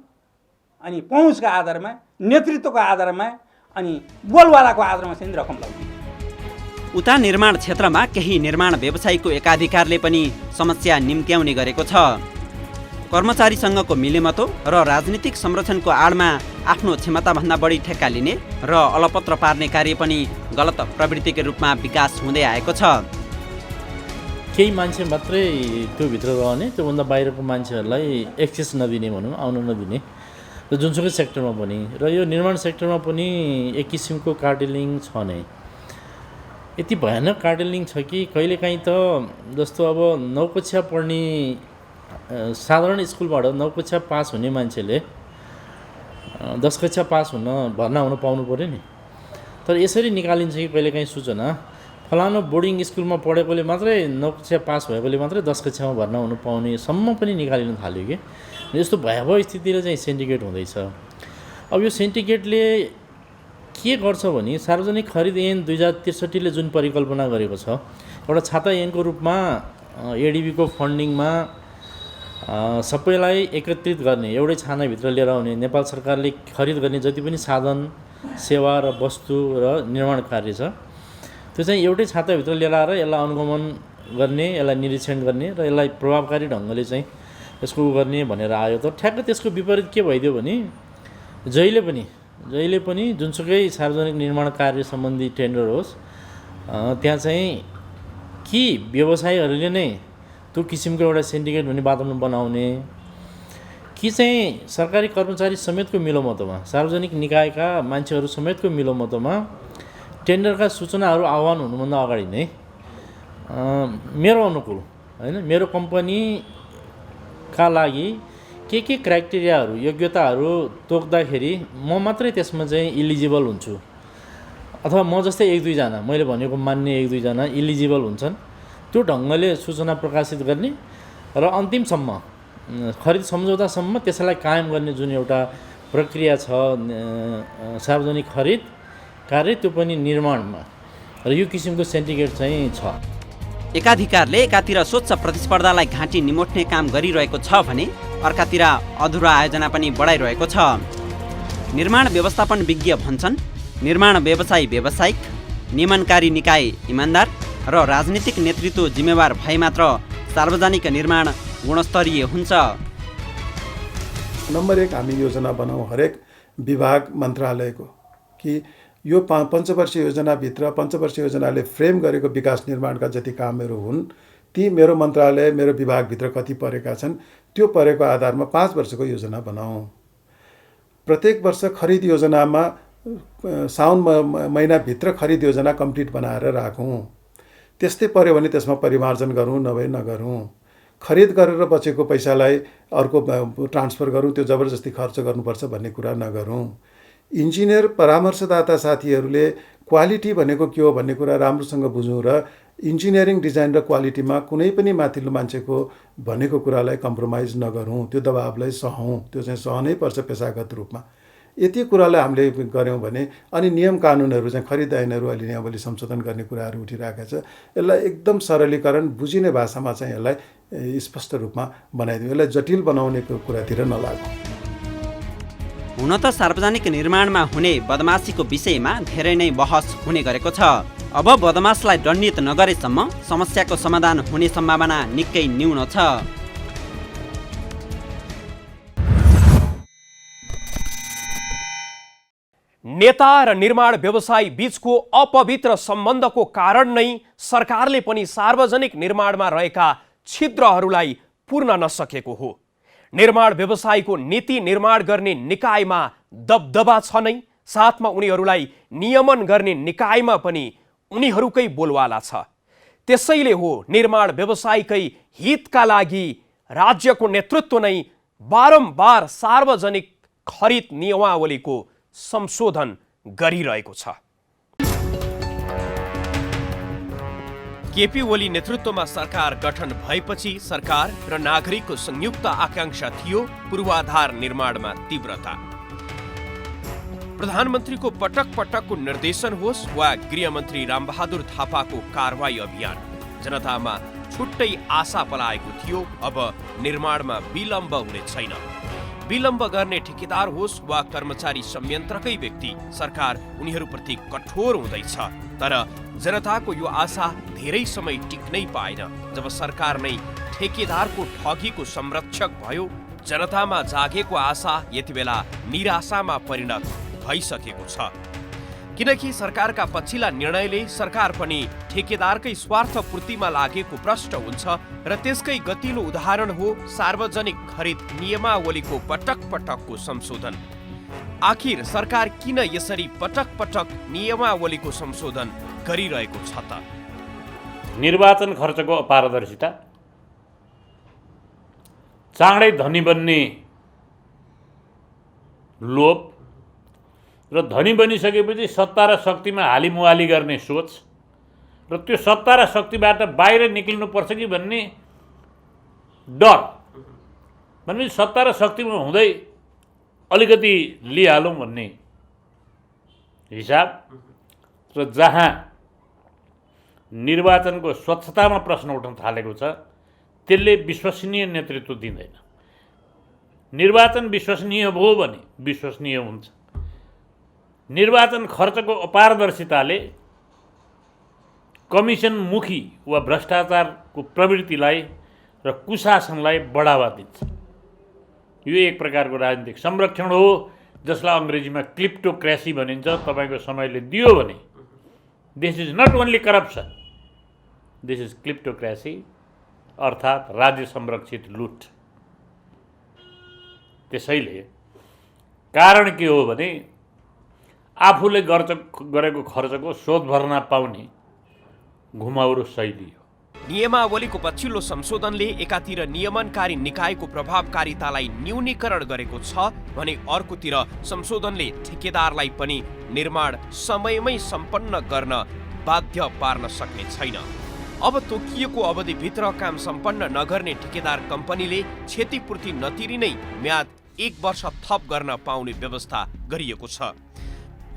B: अनि पहुँचका आधारमा नेतृत्वको आधारमा अनि बोलवालाको आधारमा चाहिँ रकम लगाउने।
E: उता निर्माण क्षेत्रमा केही निर्माण व्यवसायीको एकाधिकारले पनि समस्या निम्त्याउने गरेको छ। कर्मचारीसँगको मिलेमतो र राजनीतिक संरक्षणको आडमा आफ्नो क्षमताभन्दा बढी ठेक्का लिने र अलपत्र पार्ने कार्य पनि गलत प्रवृत्तिको रूपमा विकास हुँदै आएको छ।
C: केही मान्छे मात्रै त्यो भित्र रहने, त्योभन्दा बाहिरको मान्छेहरूलाई एक्सेस नदिने भनौँ, आउन नदिने, र जुनसुकै सेक्टरमा पनि, र यो निर्माण सेक्टरमा पनि एक किसिमको कार्टेलिङ छ नै। यति भयानक कार्टेलिङ छ कि कहिलेकाहीँ त जस्तो अब 9 कक्षा पढ्ने साधारण स्कुलबाट 9 कक्षा पास हुने मान्छेले 10 कक्षा पास हुन भर्ना हुन पाउनु पऱ्यो नि। तर यसरी निकालिन्छ कि कहिलेकाहीँ सूचना फलानु बोर्डिङ स्कुलमा पढेकोले मात्रै 9 कक्षा पास भएकोले मात्रै 10 कक्षामा भर्ना हुनु पाउने सम्म पनि निकालिन थाल्यो कि। यस्तो भयावह स्थितिले चाहिँ सेन्डिकेट हुँदैछ। अब यो सेन्डिकेटले के गर्छ भने सार्वजनिक खरिद ऐन 2063ले जुन परिकल्पना गरेको छ एउटा छाता ऐनको रूपमा एडिबीको फन्डिङमा सबैलाई एकत्रित गर्ने एउटै छानाभित्र लिएर आउने नेपाल सरकारले खरिद गर्ने जति पनि साधन सेवा र वस्तु र निर्माण कार्य छ त्यो चाहिँ एउटै छाताभित्र लिएर आएर यसलाई अनुगमन गर्ने, यसलाई निरीक्षण गर्ने र यसलाई प्रभावकारी ढङ्गले चाहिँ यसको गर्ने भनेर आयो। तर ठ्याक्क त्यसको विपरीत के भइदियो भने जहिले पनि जुनसुकै सार्वजनिक निर्माण कार्य सम्बन्धी टेन्डर होस् त्यहाँ चाहिँ कि व्यवसायीहरूले नै त्यो किसिमको एउटा सिन्डिकेट भन्ने वातावरण बनाउने कि चाहिँ सरकारी कर्मचारी समेतको मिलोमतोमा सार्वजनिक निकायका मान्छेहरू समेतको मिलोमतोमा टेन्डरका सूचनाहरू आह्वान हुनुभन्दा अगाडि नै मेरो अनुकूल हैन मेरो कम्पनीका लागि के क्राइटेरियाहरू योग्यताहरू तोक्दाखेरि म मात्रै त्यसमा चाहिँ इलिजिबल हुन्छु अथवा म जस्तै 1-2 जना मैले भनेको मान्ने 1-2 जना इलिजिबल हुन्छन् त्यो ढङ्गले सूचना प्रकाशित गर्ने र अन्तिमसम्म खरिद सम्झौतासम्म त्यसलाई कायम गर्ने जुन एउटा प्रक्रिया छ सार्वजनिक खरिद कार्य त्यो पनि निर्माणमा र यो किसिमको सिन्डिकेट चाहिँ छ।
E: एकाधिकारले एकातिर स्वच्छ प्रतिस्पर्धालाई घाँटी निमोट्ने काम गरिरहेको छ भने अर्कातिर अधुरा आयोजना पनि बढाइरहेको छ। निर्माण व्यवस्थापन विज्ञ भन्छन् निर्माण व्यवसायी व्यावसायिक, नियमनकारी निकाय इमान्दार र राजनीतिक नेतृत्व जिम्मेवार भए मात्र सार्वजनिक निर्माण गुणस्तरीय हुन्छ।
F: नम्बर 1 हामी योजना बनाऊ हरेक विभाग मन्त्रालयको कि यो पञ्चवर्षीय योजनाभित्र पञ्चवर्षीय योजनाले फ्रेम गरेको विकास निर्माणका जति कामहरू हुन् ती मेरो मन्त्रालय मेरो विभागभित्र कति परेका छन् त्यो परेको आधारमा 5 वर्षको योजना बनाऊ। प्रत्येक वर्ष खरिद योजनामा साउन महिनाभित्र खरिद योजना कम्प्लिट बनाएर राखौँ। त्यस्तै पर्यो भने त्यसमा परिमार्जन गरौँ नभए नगरौँ। खरिद गरेर बचेको पैसालाई अर्को ट्रान्सफर गरौँ त्यो जबरजस्ती खर्च गर्नुपर्छ भन्ने कुरा नगरौँ। इन्जिनियर परामर्शदाता साथीहरूले क्वालिटी भनेको के हो भन्ने कुरा राम्रोसँग बुझौँ र इन्जिनियरिङ डिजाइन र क्वालिटीमा कुनै पनि माथिल्लो मान्छेको भनेको कुरालाई कम्प्रोमाइज नगरौँ, त्यो दबावलाई सहौँ, त्यो चाहिँ सहनै पर्छ पेसागत रूपमा। यति कुरालाई हामीले गऱ्यौँ भने अनि नियम कानुनहरू चाहिँ खरिद ऐनहरू अहिले नियमावली संशोधन गर्ने कुराहरू उठिरहेका छ यसलाई एकदम सरलीकरण बुझिने भाषामा चाहिँ यसलाई स्पष्ट रूपमा बनाइदिउँ, यसलाई जटिल बनाउने कुरातिर नलागौँ।
E: हुन त सार्वजनिक निर्माणमा हुने बदमासीको विषयमा धेरै नै बहस हुने गरेको छ। अब बदमासलाई दण्डित नगरेसम्म समस्याको समाधान हुने सम्भावना निकै न्यून छ।
D: नेता र निर्माण व्यवसायी बीचको अपवित्र सम्बन्धको कारण नै सरकारले पनि सार्वजनिक निर्माणमा रहेका छिद्रहरूलाई पूर्ण नसकेको हो। निर्माण व्यवसायीको नीति निर्माण गर्ने निकायमा दबदबा छ नै, साथमा उनीहरूलाई नियमन गर्ने निकायमा पनि उनीहरूकै बोलवाला छ। त्यसैले हो निर्माण व्यवसायीकै हितका लागि राज्यको नेतृत्व नै बारम्बार सार्वजनिक खरिद नियमावलीको संशोधन गरिरहेको छ। केपी ओली नेतृत्वमा सरकार गठन भएपछि सरकार र नागरिकको संयुक्त आकांक्षा थियो पूर्वाधार निर्माणमा तीव्रता। प्रधानमन्त्रीको पटक पटकको निर्देशन होस् वा गृहमन्त्री रामबहादुर थापाको कारवाही अभियान, जनतामा छुट्टै आशा पलाएको थियो अब निर्माणमा विलम्ब हुने छैन। विलम्ब गर्ने ठेकेदार होस् वा कर्मचारी संयन्त्रकै व्यक्ति, सरकार उनीहरूप्रति कठोर हुँदैछ। तर जनताको यो आशा धेरै समय टिक्नै पाएन। जब सरकार नै ठेकेदारको ठगीको संरक्षक भयो, जनतामा जागेको आशा यति बेला निराशामा परिणत भइसकेको छ। किनकि सरकारका पछिल्ला निर्णयले सरकार पनि ठेकेदारकै स्वार्थ पूर्तिमा लागेको प्रष्ट हुन्छ र त्यसकै गतिलो उदाहरण हो सार्वजनिक खरिद नियमावलीको पटक पटकको संशोधन। आखिर सरकार किन यसरी पटक पटक नियमावलीको संशोधन गरिरहेको छ त?
A: निर्वाचन खर्चको अपारदर्शिता, चाँडै धनी बन्ने लोभ र धनी बनिसकेपछि सत्ता र शक्तिमा हालिमुहाली गर्ने सोच र त्यो सत्ता र शक्तिबाट बाहिर निक्लिनुपर्छ कि भन्ने डर, भनेपछि सत्ता र शक्तिमा हुँदै अलिकति लिइहालौँ भन्ने हिसाब र जहाँ निर्वाचनको स्वच्छतामा प्रश्न उठ्न थालेको छ त्यसले विश्वसनीय नेतृत्व दिँदैन। निर्वाचन विश्वसनीय भयो भने विश्वसनीय हुन्छ। निर्वाचन खर्चको अपारदर्शिताले कमिसनमुखी वा भ्रष्टाचारको प्रवृत्तिलाई र कुशासनलाई बढावा दिन्छ। यो एक प्रकारको राजनीतिक संरक्षण हो जसलाई अङ्ग्रेजीमा क्लिप्टोक्रेसी भनिन्छ। तपाईँको समयले दियो भने this is not only corruption, this is kleptocracy अर्थात् राज्य संरक्षित लुट। त्यसैले कारण के हो भने आफूले गरेको खर्चको शोध भर्ना पाउने घुमाउरो शैली हो।
D: नियमावलीको पछिल्लो संशोधनले एकातिर नियमनकारी निकायको प्रभावकारितालाई न्यूनीकरण गरेको छ भने अर्कोतिर संशोधनले ठेकेदारलाई पनि निर्माण समयमै सम्पन्न गर्न बाध्य पार्न सक्ने छैन। अब तोकिएको अवधिभित्र काम सम्पन्न नगर्ने ठेकेदार कम्पनीले क्षतिपूर्ति नतिरिनै म्याद 1 वर्ष थप गर्न पाउने व्यवस्था गरिएको छ।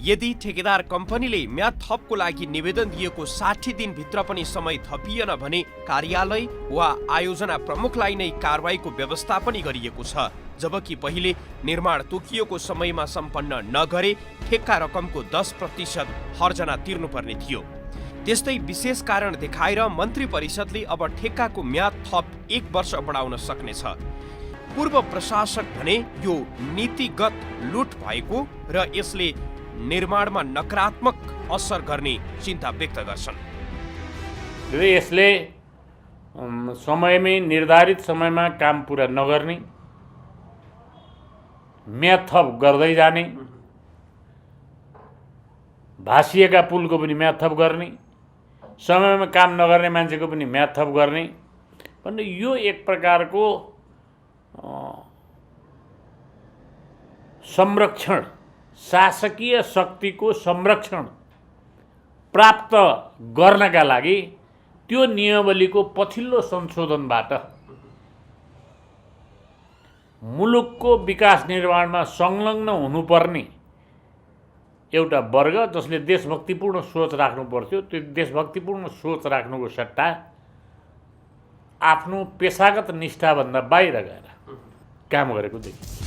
D: यदि ठेकेदार कम्पनीले म्याद थपको लागि निवेदन दिएको 60 दिनभित्र पनि समय थपिएन भने कार्यालय वा आयोजना प्रमुखलाई नै कारबाहीको व्यवस्था पनि गरिएको छ। जबकि पहिले निर्माण तोकिएको समयमा सम्पन्न नगरे ठेक्का रकमको 10% हर्जना तिर्नुपर्ने थियो। त्यस्तै विशेष कारण देखाएर मन्त्री परिषदले अब ठेक्काको म्याद थप 1 वर्ष बढाउन सक्नेछ। पूर्व प्रशासक भने यो नीतिगत लुट भएको र यसले निर्माणमा नकारात्मक असर गर्ने चिन्ता व्यक्त गर्छन्।
A: यसले समयमै निर्धारित समयमा काम पुरा नगर्ने, म्याद थप गर्दै जाने, भासिएका पुलको पनि म्याद थप गर्ने, समयमा काम नगर्ने मान्छेको पनि म्याद थप गर्ने भन्ने यो एक प्रकारको संरक्षण, शासकीय शक्तिको संरक्षण प्राप्त गर्नका लागि त्यो नियमावलीको पछिल्लो संशोधनबाट मुलुकको विकास निर्माणमा संलग्न हुनुपर्ने एउटा वर्ग जसले देशभक्तिपूर्ण सोच राख्नु पर्थ्यो, त्यो देशभक्तिपूर्ण सोच राख्नुको सट्टा आफ्नो पेशागत निष्ठाभन्दा बाहिर गएर काम गरेको देखिन्छ।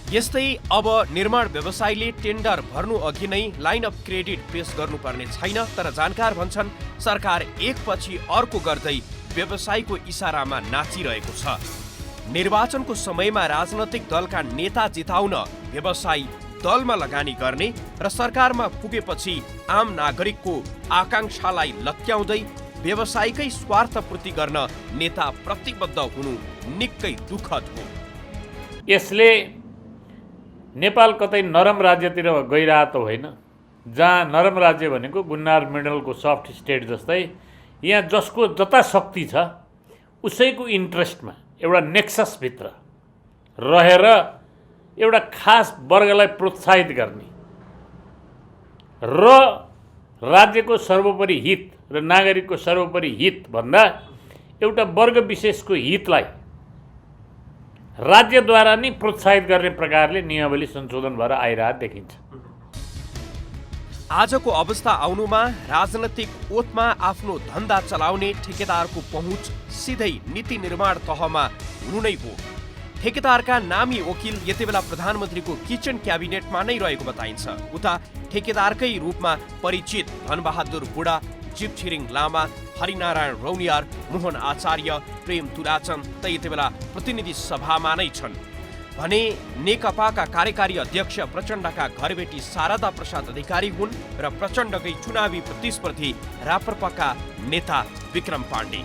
D: यस्तै अब निर्माण व्यवसायले टेन्डर भर्नु अघि नै लाइन अफ क्रेडिट पेश गर्नुपर्ने छैन। तर जानकार भन्छन् सरकार एकपछि अर्को गर्दै व्यवसायको इसारामा नाचिरहेको छ। निर्वाचनको समयमा राजनैतिक दलका नेता जिताउन व्यवसायी दलमा लगानी गर्ने र सरकारमा पुगेपछि आम नागरिकको आकांक्षालाई लत्याउँदै व्यवसायकै स्वार्थपूर्ति गर्न नेता प्रतिबद्ध हुनु निकै दुःखद हो।
A: यसले नेपाल कतै नरम राज्यतिर गइरहेको होइन, जहाँ नरम राज्य भनेको गुन्नार मिडलको सफ्ट स्टेट जस्तै यहाँ जसको जता शक्ति छ उसैको इन्ट्रेस्टमा एउटा नेक्ससभित्र रहेर एउटा खास वर्गलाई प्रोत्साहित गर्ने र राज्यको सर्वोपरि हित र नागरिकको सर्वोपरि हित भन्दा एउटा वर्ग विशेषको हितलाई राज्यद्वारा नै प्रोत्साहित गर्ने प्रकारले नियमावली संशोधन भएर आइरहेको देखिन्छ।
D: आजको अवस्था आउनुमा राजनैतिक ओतमा आफ्नो धन्दा चलाउने ठेकेदारको पहुँच सिधै नीति निर्माण तहमा हुनु नै हो। ठेकेदारका नामी वकिल यति बेला प्रधानमन्त्रीको किचन क्याबिनेटमा नै रहेको बताइन्छ। उता ठेकेदारकै रूपमा परिचित धनबहादुर बुढा, जीवछिरिङ लामा, हरिनारायण रौनियार, मोहन आचार्य, प्रेम तुलाचन त यति बेला प्रतिनिधि सभामा नै छन् भने नेकपाका कार्यकारी अध्यक्ष प्रचण्डका घरबेटी शारदा प्रसाद अधिकारी हुन् र प्रचण्डकै चुनावी प्रतिस्पर्धी राप्रपाका नेता विक्रम पाण्डे।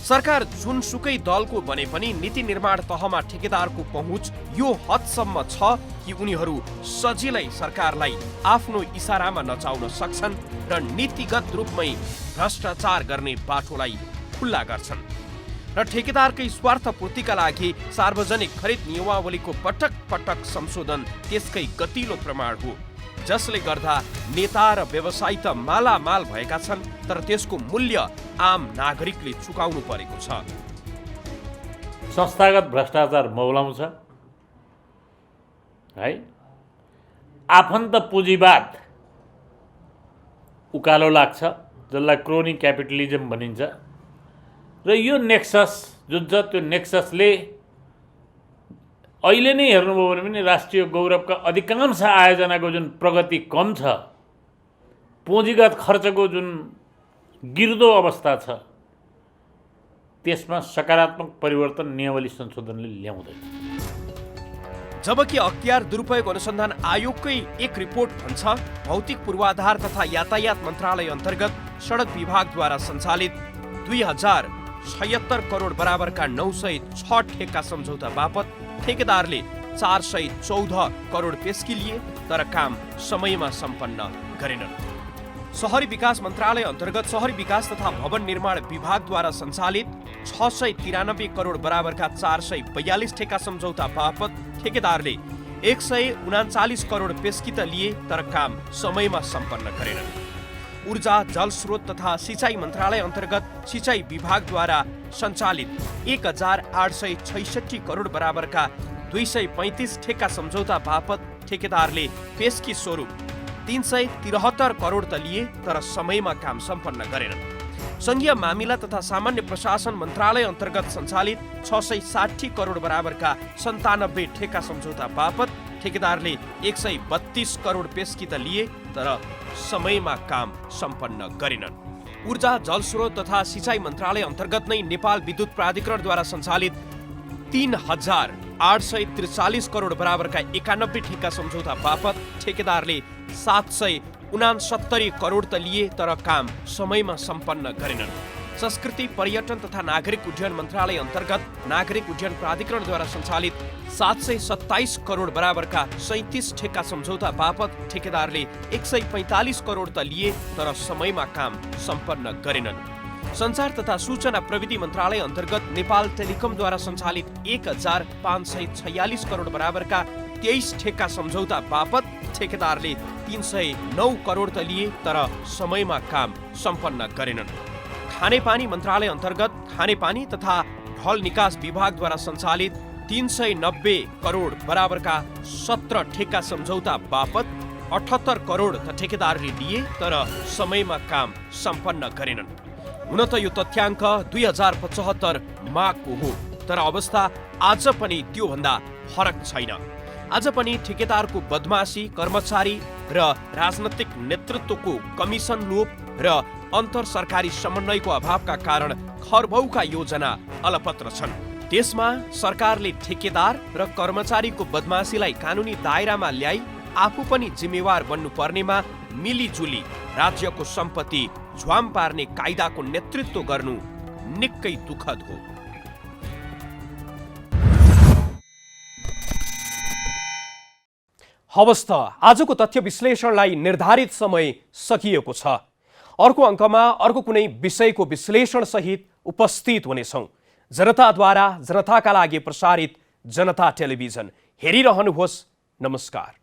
D: सरकार जुनसुकै दलको बने पनि नीति निर्माण तहमा ठेकेदारको पहुँच यो हदसम्म छ कि उनीहरू सजिलै सरकारलाई आफ्नो इसारामा नचाउन सक्छन् र नीतिगत रूपमै भ्रष्टाचार गर्ने बाटोलाई खुल्ला गर्छन् र ठेकेदारकै स्वार्थपूर्तिका लागि सार्वजनिक खरिद नियमावलीको पटक पटक संशोधन त्यसकै गतिलो प्रमाण हो, जसले गर्दा नेता र व्यवसायी त मालामाल भएका छन् तर त्यसको मूल्य आम नागरिकले चुकाउनु परेको छ।
A: संस्थागत भ्रष्टाचार मौलाउँछ है, आफन्त पुँजीवाद उकालो लाग्छ, जसलाई क्रोनी क्यापिटलिजम भनिन्छ। र यो नेक्सस जुन छ त्यो नेक्ससले अहिले नै हेर्नुभयो भने पनि राष्ट्रिय गौरवका अधिकांश आयोजनाको जुन प्रगति कम छ, पुँजीगत खर्चको जुन गिर्दो अवस्था छ, त्यसमा सकारात्मक परिवर्तन नियमावली संशोधनले ल्याउँदैन।
D: जबकि अख्तियार दुरुपयोग अनुसन्धान आयोगकै एक रिपोर्ट भन्छ भौतिक पूर्वाधार तथा यातायात मन्त्रालय अन्तर्गत सडक विभागद्वारा सञ्चालित 2076 करोड बराबरका 906 ठेक्का सम्झौता बापत ठेकेदारले 414 करोड पेस्की लिए, तर काम समयमा सम्पन्न गरेनन्। शहरी विकास मन्त्रालय अन्तर्गत शहरी विकास तथा भवन निर्माण विभागद्वारा सञ्चालित 693 करोड बराबरका 442 ठेक्का सम्झौता बापत ठेकेदारले 139 करोड पेस्की त लिए, तर काम समयमा सम्पन्न गरेनन्। ऊर्जा जल स्रोत तथा सिंचाई मन्त्रालय अन्तर्गत सिंचाई विभागद्वारा सञ्चालित 1866 करोड बराबरका 235 ठेक्का सम्झौता बापत ठेकेदारले पेस्की स्वरूप 373 करोड त लिए, तर समयमा काम सम्पन्न गरेनन्। संघीय मामिला तथा सामान्य प्रशासन मन्त्रालय अन्तर्गत सञ्चालित 660 करोड बराबरका 97 ठेक्का सम्झौता बापत ठेकेदारले 132 करोड पेस्की त लिए, तर समयमा काम सम्पन्न गरेनन्। ऊर्जा जलस्रोत तथा सिंचाई मन्त्रालय अन्तर्गत नै नेपाल विद्युत प्राधिकरणद्वारा सञ्चालित 3843 करोड बराबरका 91 ठेक्का सम्झौता बापत ठेकेदारले 769 करोड त लिए, तर काम समयमा सम्पन्न गरेनन्। संस्कृति पर्यटन तथा नागरिक उड्डयन मन्त्रालय अन्तर्गत नागरिक उड्डयन प्राधिकरणद्वारा सञ्चालित 727 करोड बराबरका 37 ठेक्का सम्झौता बापत ठेकेदारले 145 करोड त लिए, तर समयमा काम सम्पन्न गरेनन्। सञ्चार तथा सूचना प्रविधि मन्त्रालय अन्तर्गत नेपाल टेलिकमद्वारा सञ्चालित 1546 करोड बराबरका 23 ठेक्का सम्झौता बापत ठेकेदारले 309 करोड त लिए, तर समयमा काम सम्पन्न गरेनन्। खानेपानी मन्त्रालय अन्तर्गत खानेपानी तथा ढल निकास विभागद्वारा सञ्चालित 390 करोड बराबरका 17 ठेक्का सम्झौता बापत 78 करोड त ठेकेदारले लिए, तर समयमा काम सम्पन्न गरेनन्। हुन त यो तथ्याङ्क 2075 माघको हो, तर अवस्था आज पनि त्योभन्दा फरक छैन। आज पनि ठेकेदारको बदमासी, कर्मचारी र राजनैतिक नेतृत्वको कमिसन लोभ र अन्तर सरकारी समन्वयको अभावका कारण खरबौका योजना अलपत्र छन्। देशमा सरकारले ठेकेदार र कर्मचारीको बदमासीलाई कानुनी दायरामा ल्याई आफू पनि जिम्मेवार बन्नुपर्नेमा मिलिजुली राज्यको सम्पत्ति झ्वाम पार्ने कायदाको नेतृत्व गर्नु निकै दुःखद हो। हवस् त आजको तथ्य विश्लेषणलाई निर्धारित समय सकिएको छ। अर्को अङ्कमा अर्को कुनै विषयको विश्लेषण सहित उपस्थित हुनेछौँ। जनताद्वारा जनताका लागि प्रसारित जनता टेलिभिजन हेरिरहनुहोस्। नमस्कार।